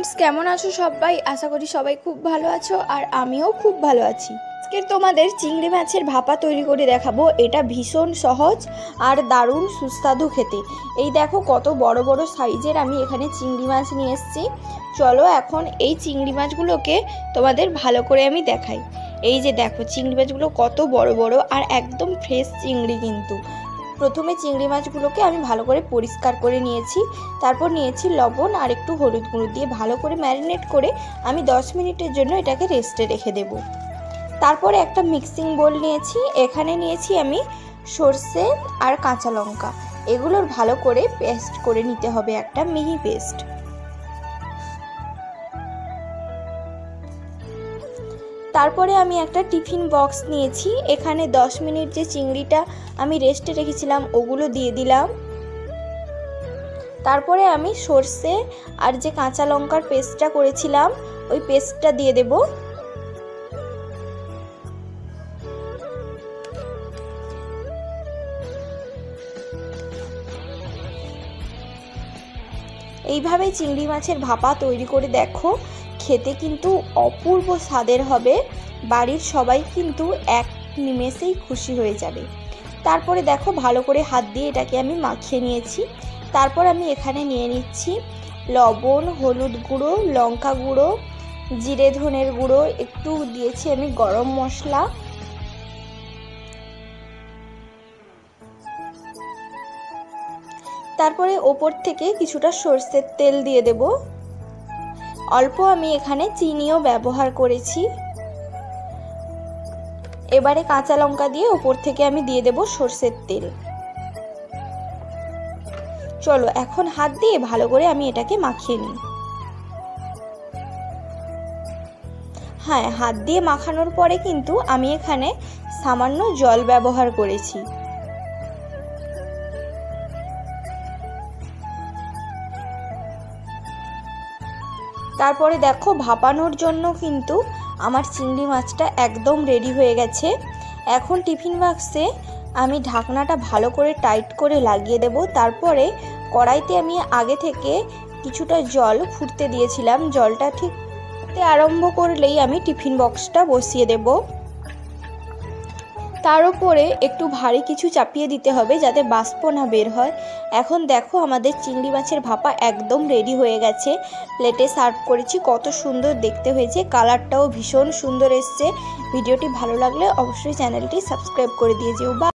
Friends केमन आछो सबाई आशा करी सबाई खूब भालो आछो और आमिও खूब भालो आछि। आजके तोमादेर चिंगड़ी माछेर भापा तैरी करे देखाबो। एटा भीषण सहज और दारुण सुस्वादु खेते। এই দেখো কত বড় বড় সাইজের আমি এখানে চিংড়ি মাছ নিয়ে এসেছি। চলো এখন এই চিংড়ি মাছগুলোকে তোমাদের ভালো করে আমি দেখাই। এই যে দেখো চিংড়ি মাছগুলো কত বড় বড় আর একদম ফ্রেশ চিংড়ি। কিন্তু প্রথমে চিংড়ি মাছগুলোকে আমি ভালো করে পরিষ্কার করে নিয়েছি। তারপর নিয়েছি লবণ আর একটু হলুদ গুঁড়ো দিয়ে ভালো করে ম্যারিনেট করে আমি 10 মিনিটের জন্য এটাকে রেস্টে রেখে দেব। তারপরে একটা মিক্সিং বোল নিয়েছি। এখানে নিয়েছি আমি সরষে আর কাঁচা লঙ্কা। এগুলোর ভালো করে পেস্ট করে নিতে হবে, একটা মিহি পেস্ট। তারপরে আমি একটা টিফিন বক্স নিয়েছি। এখানে 10 মিনিট যে চিংড়িটা আমি রেস্টে রেখেছিলাম ওগুলো দিয়ে দিলাম। তারপরে আমি সরষে আর যে কাঁচা লঙ্কার পেস্টটা করেছিলাম ওই পেস্টটা দিয়ে দেব। এইভাবে চিংড়ি মাছের ভাপা তৈরি করে দেখো, খেতে কিন্তু অপূর্ব স্বাদের হবে। বাড়ির সবাই কিন্তু এক নিমেষেই খুশি হয়ে যাবে। তারপরে দেখো ভালো করে হাত দিয়ে এটাকে আমি মাখিয়ে নিয়েছি। তারপর আমি এখানে নিয়ে নিচ্ছি লবণ, হলুদ গুঁড়ো, লঙ্কা গুঁড়ো, জিরে ধনের গুঁড়ো, একটু দিয়েছি আমি গরম মশলা। তারপরে ওপর থেকে কিছুটা সরষের তেল দিয়ে দেব। অল্প আমি এখানে চিনিও ব্যবহার করেছি। এবারে কাঁচা লঙ্কা দিয়ে ওপর থেকে আমি দিয়ে দেব সরষের তেল। চলো এখন হাত দিয়ে ভালো করে আমি এটাকে মাখিয়ে নিই। হ্যাঁ, হাত দিয়ে মাখানোর পরে কিন্তু আমি এখানে সামান্য জল ব্যবহার করেছি। তারপরে দেখো ভাপানোর জন্য কিন্তু আমার চিংড়ি মাছটা একদম রেডি হয়ে গেছে। এখন টিফিন বক্সে আমি ঢাকনাটা ভালো করে টাইট করে লাগিয়ে দেব। তারপরে কড়াইতে আমি আগে থেকে কিছুটা জল ফুটতে দিয়েছিলাম। জলটা ঠিক আরম্ভ করলেই আমি টিফিন বক্সটা বসিয়ে দেব। তার উপরে একটু ভারী কিছু চাপিয়ে দিতে হবে যাতে বাষ্প না বের হয়। এখন দেখো আমাদের চিংড়ি মাছের ভাপা একদম রেডি হয়ে গেছে। প্লেটে সার্ভ করেছি, কত সুন্দর দেখতে হয়েছে, কালারটাও ভীষণ সুন্দর এসছে। ভিডিওটি ভালো লাগলে অবশ্যই চ্যানেলটি সাবস্ক্রাইব করে দিয়ে যেও।